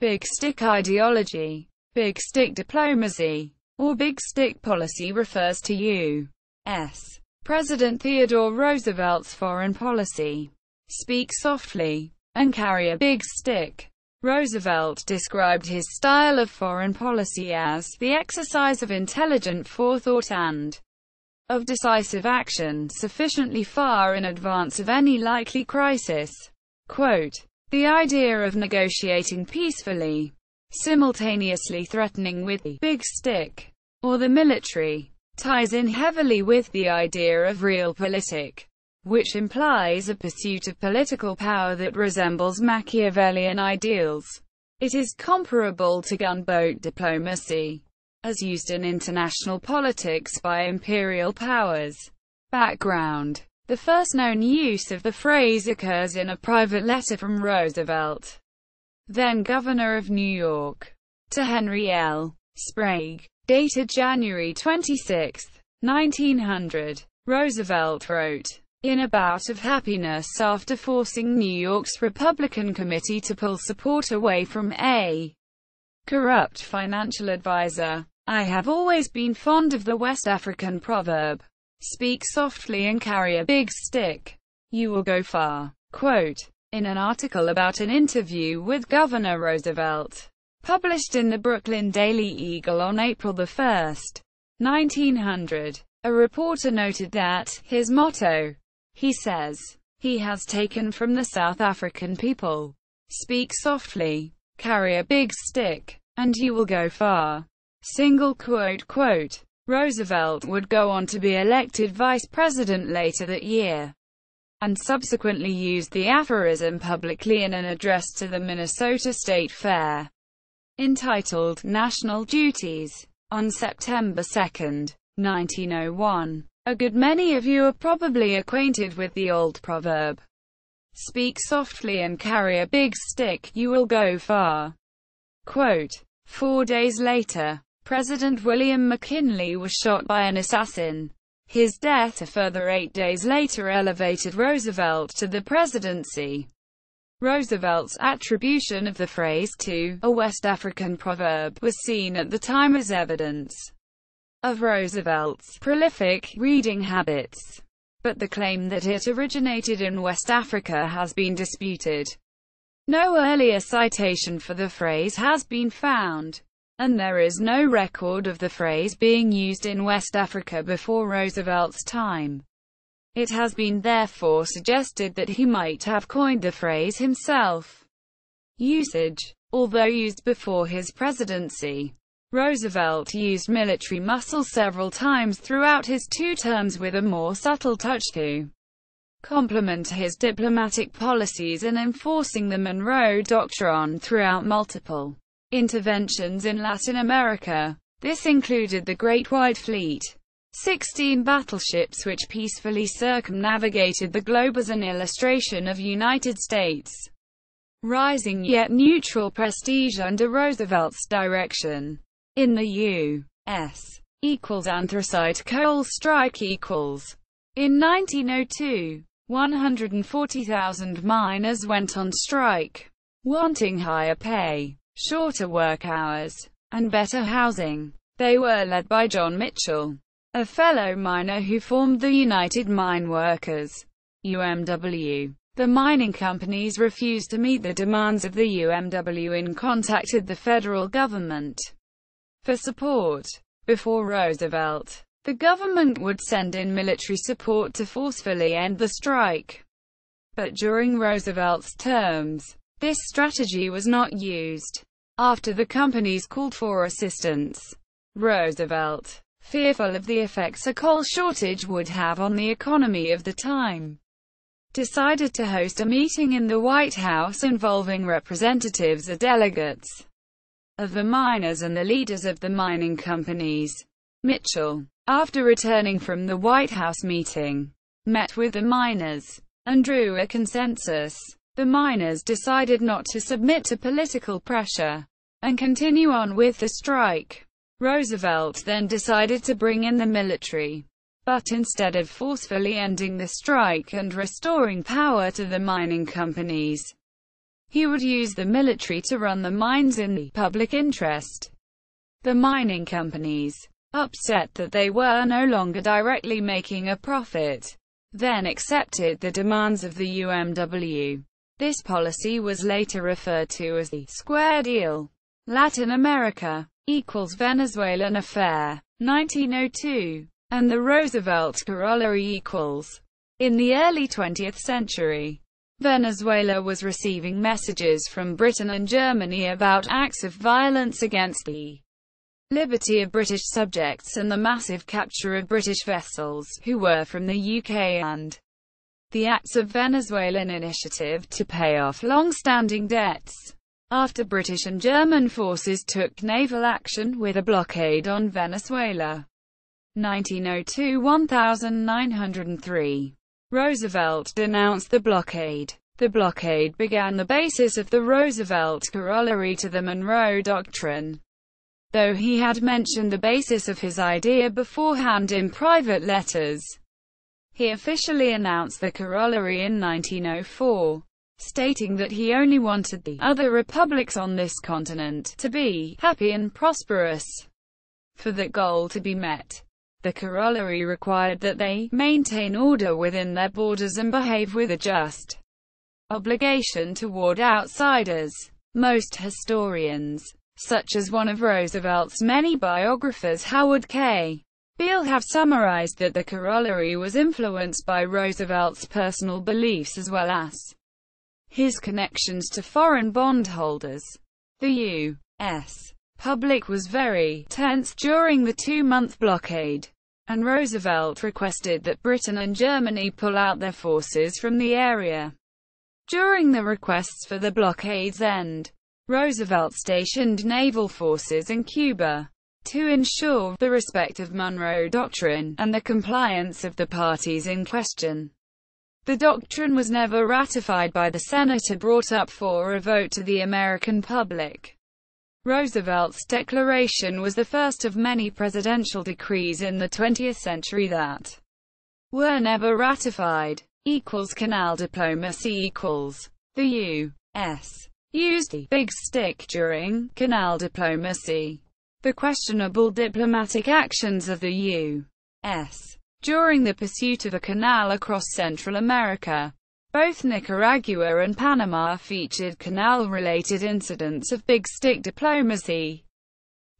big stick ideology, big stick diplomacy, or big stick policy refers to U.S. President Theodore Roosevelt's foreign policy. Speak softly and carry a big stick. Roosevelt described his style of foreign policy as the exercise of intelligent forethought and of decisive action sufficiently far in advance of any likely crisis. Quote, the idea of negotiating peacefully, simultaneously threatening with the big stick, or the military, ties in heavily with the idea of realpolitik, which implies a pursuit of political power that resembles Machiavellian ideals. It is comparable to gunboat diplomacy, as used in international politics by imperial powers. Background: the first known use of the phrase occurs in a private letter from Roosevelt, then governor of New York, to Henry L. Sprague, dated January 26, 1900. Roosevelt wrote, in a bout of happiness after forcing New York's Republican Committee to pull support away from a corrupt financial advisor, I have always been fond of the West African proverb, speak softly and carry a big stick. You will go far. Quote, in an article about an interview with Governor Roosevelt, published in the Brooklyn Daily Eagle on April 1, 1900, a reporter noted that his motto, he says, he has taken from the South African people, speak softly, carry a big stick, and you will go far. Single quote, quote. Roosevelt would go on to be elected vice president later that year, and subsequently used the aphorism publicly in an address to the Minnesota State Fair, entitled National Duties, on September 2, 1901. A good many of you are probably acquainted with the old proverb, speak softly and carry a big stick, you will go far. Quote, 4 days later, President William McKinley was shot by an assassin. His death a further 8 days later elevated Roosevelt to the presidency. Roosevelt's attribution of the phrase to a West African proverb was seen at the time as evidence of Roosevelt's prolific reading habits, but the claim that it originated in West Africa has been disputed. No earlier citation for the phrase has been found, and there is no record of the phrase being used in West Africa before Roosevelt's time. It has been therefore suggested that he might have coined the phrase himself. Usage: although used before his presidency, Roosevelt used military muscle several times throughout his 2 terms with a more subtle touch to complement his diplomatic policies in enforcing the Monroe Doctrine throughout multiple interventions in Latin America. This included the Great White Fleet, 16 battleships which peacefully circumnavigated the globe as an illustration of United States' rising yet neutral prestige under Roosevelt's direction. In the U.S. Anthracite coal strike equals. In 1902, 140,000 miners went on strike, wanting higher pay, shorter work hours, and better housing. They were led by John Mitchell, a fellow miner who formed the United Mine Workers, UMW. The mining companies refused to meet the demands of the UMW and contacted the federal government for support. Before Roosevelt, the government would send in military support to forcefully end the strike. But during Roosevelt's terms, this strategy was not used. After the companies called for assistance, Roosevelt, fearful of the effects a coal shortage would have on the economy of the time, decided to host a meeting in the White House involving representatives or delegates of the miners and the leaders of the mining companies. Mitchell, after returning from the White House meeting, met with the miners and drew a consensus. The miners decided not to submit to political pressure and continue on with the strike. Roosevelt then decided to bring in the military, but instead of forcefully ending the strike and restoring power to the mining companies, He would use the military to run the mines in the public interest. The mining companies, upset that they were no longer directly making a profit, then accepted the demands of the UMW. This policy was later referred to as the Square Deal. Latin America equals Venezuelan affair, 1902, and the Roosevelt corollary equals. In the early 20th century, Venezuela was receiving messages from Britain and Germany about acts of violence against the liberty of British subjects and the massive capture of British vessels, who were from the UK, and the acts of Venezuelan initiative to pay off long-standing debts. After British and German forces took naval action with a blockade on Venezuela. 1902-1903. Roosevelt denounced the blockade. The blockade began the basis of the Roosevelt corollary to the Monroe Doctrine. Though he had mentioned the basis of his idea beforehand in private letters, he officially announced the corollary in 1904, stating that he only wanted the other republics on this continent to be happy and prosperous. For that goal to be met, the corollary required that they maintain order within their borders and behave with a just obligation toward outsiders. Most historians, such as one of Roosevelt's many biographers, Howard K. Beale, have summarized that the corollary was influenced by Roosevelt's personal beliefs as well as his connections to foreign bondholders. The U.S. public was very tense during the two-month blockade, and Roosevelt requested that Britain and Germany pull out their forces from the area. During the requests for the blockade's end, Roosevelt stationed naval forces in Cuba to ensure the respect of Monroe Doctrine and the compliance of the parties in question. The doctrine was never ratified by the Senate or brought up for a vote to the American public. Roosevelt's declaration was the first of many presidential decrees in the 20th century that were never ratified. Canal diplomacy The U.S. used the big stick during canal diplomacy. The questionable diplomatic actions of the U.S. during the pursuit of a canal across Central America. Both Nicaragua and Panama featured canal-related incidents of big stick diplomacy.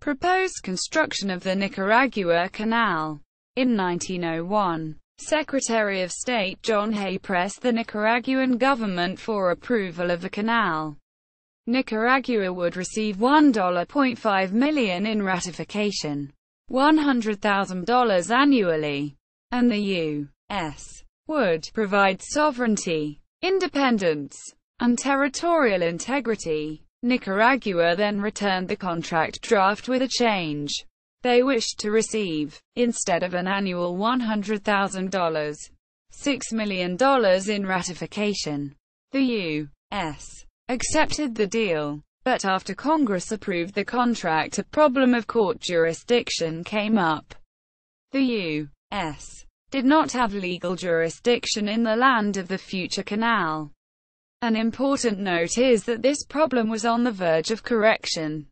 Proposed construction of the Nicaragua Canal. In 1901, Secretary of State John Hay pressed the Nicaraguan government for approval of the canal. Nicaragua would receive $1.5 million in ratification, $100,000 annually, and the U.S. would provide sovereignty, independence, and territorial integrity. Nicaragua then returned the contract draft with a change. They wished to receive, instead of an annual $100,000, $6 million in ratification. The U.S. accepted the deal, but after Congress approved the contract, a problem of court jurisdiction came up. The U.S. did not have legal jurisdiction in the land of the future canal. An important note is that this problem was on the verge of correction,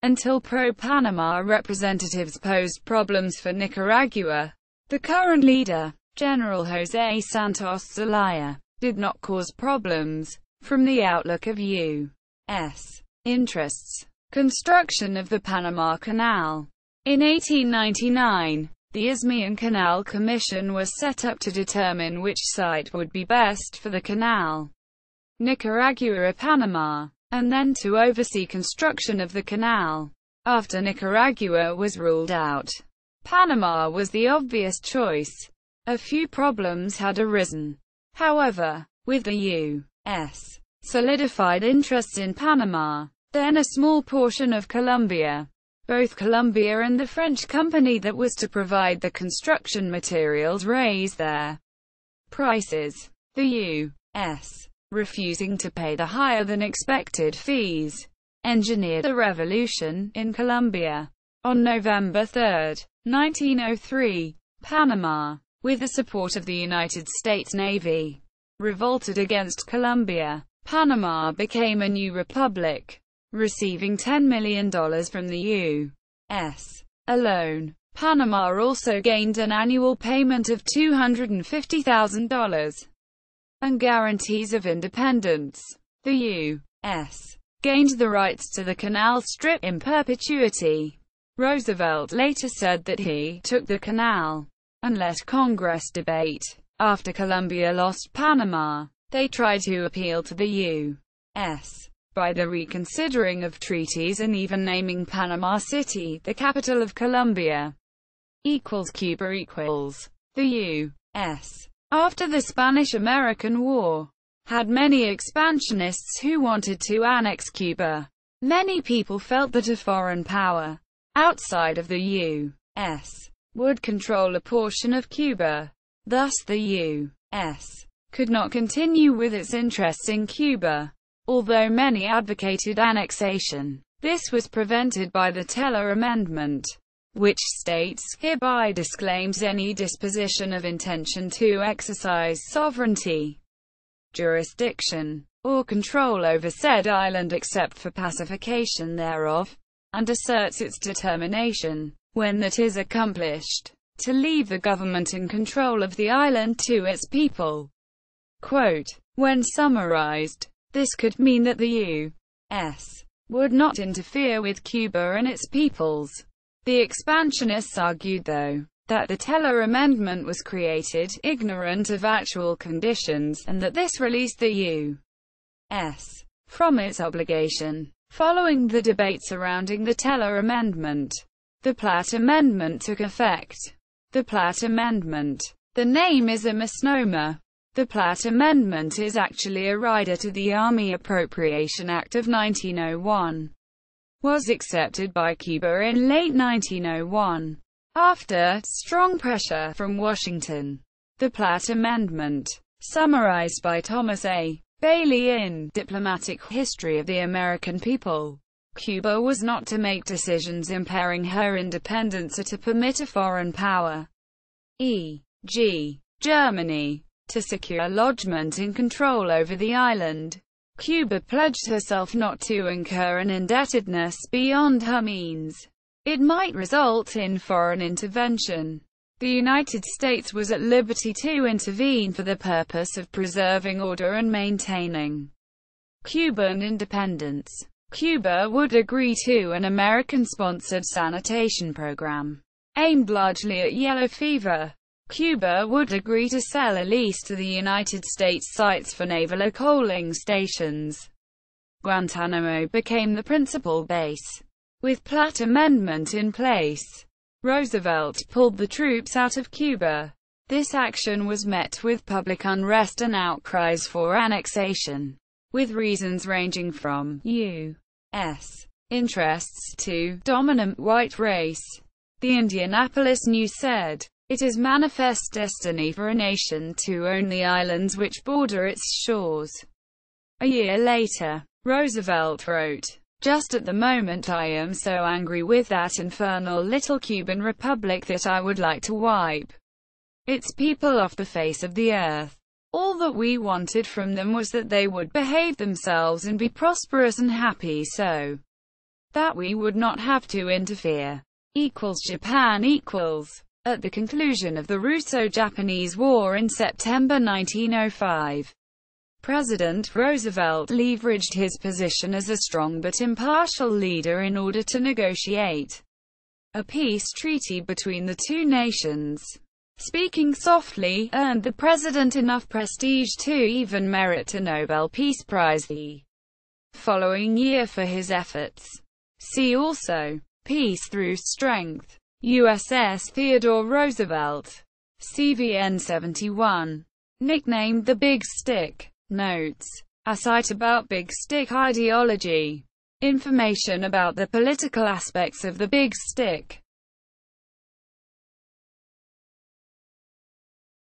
until pro-Panama representatives posed problems for Nicaragua. The current leader, General José Santos Zelaya, did not cause problems, from the outlook of U.S. interests. Construction of the Panama Canal. In 1899, the Isthmian Canal Commission was set up to determine which site would be best for the canal, Nicaragua or Panama, and then to oversee construction of the canal. After Nicaragua was ruled out, Panama was the obvious choice. A few problems had arisen, however, with the U.S. solidified interests in Panama, then a small portion of Colombia. Both Colombia and the French company that was to provide the construction materials raised their prices. The U.S. refusing to pay the higher-than-expected fees, engineered a revolution in Colombia. On November 3, 1903, Panama, with the support of the United States Navy, revolted against Colombia. Panama became a new republic, receiving $10 million from the U.S. alone. Panama also gained an annual payment of $250,000 and guarantees of independence. The U.S. gained the rights to the canal strip in perpetuity. Roosevelt later said that he took the canal and let Congress debate. After Colombia lost Panama, they tried to appeal to the U.S. by the reconsidering of treaties and even naming Panama City, the capital of Colombia. Cuba equals. The U.S. after the Spanish-American War had many expansionists who wanted to annex Cuba. Many people felt that a foreign power outside of the U.S. would control a portion of Cuba. Thus the U.S. could not continue with its interests in Cuba. Although many advocated annexation, this was prevented by the Teller Amendment, which states, hereby disclaims any disposition of intention to exercise sovereignty, jurisdiction, or control over said island except for pacification thereof, and asserts its determination, when that is accomplished, to leave the government and control of the island to its people. Quote, when summarized, this could mean that the U.S. would not interfere with Cuba and its peoples. The expansionists argued, though, that the Teller Amendment was created, ignorant of actual conditions, and that this released the U.S. from its obligation. Following the debate surrounding the Teller Amendment, the Platt Amendment took effect. The Platt Amendment. The name is a misnomer. The Platt Amendment is actually a rider to the Army Appropriation Act of 1901. Was accepted by Cuba in late 1901. After strong pressure from Washington, the Platt Amendment, summarized by Thomas A. Bailey in Diplomatic History of the American People, Cuba was not to make decisions impairing her independence or to permit a foreign power, e.g., Germany, to secure lodgment and control over the island. Cuba pledged herself not to incur an indebtedness beyond her means. It might result in foreign intervention. The United States was at liberty to intervene for the purpose of preserving order and maintaining Cuban independence. Cuba would agree to an American-sponsored sanitation program, aimed largely at yellow fever. Cuba would agree to sell a lease to the United States sites for naval coaling stations. Guantanamo became the principal base. With Platt Amendment in place, Roosevelt pulled the troops out of Cuba. This action was met with public unrest and outcries for annexation, with reasons ranging from U.S. interests to dominant white race. The Indianapolis News said, it is manifest destiny for a nation to own the islands which border its shores. A year later, Roosevelt wrote, just at the moment I am so angry with that infernal little Cuban republic that I would like to wipe its people off the face of the earth. All that we wanted from them was that they would behave themselves and be prosperous and happy so that we would not have to interfere. Japan equals. At the conclusion of the Russo-Japanese War in September 1905, President Roosevelt leveraged his position as a strong but impartial leader in order to negotiate a peace treaty between the two nations. Speaking softly earned the president enough prestige to even merit a Nobel Peace Prize the following year for his efforts. See also, Peace Through Strength. USS Theodore Roosevelt. CVN 71. Nicknamed the Big Stick. Notes. A site about Big Stick ideology. Information about the political aspects of the Big Stick.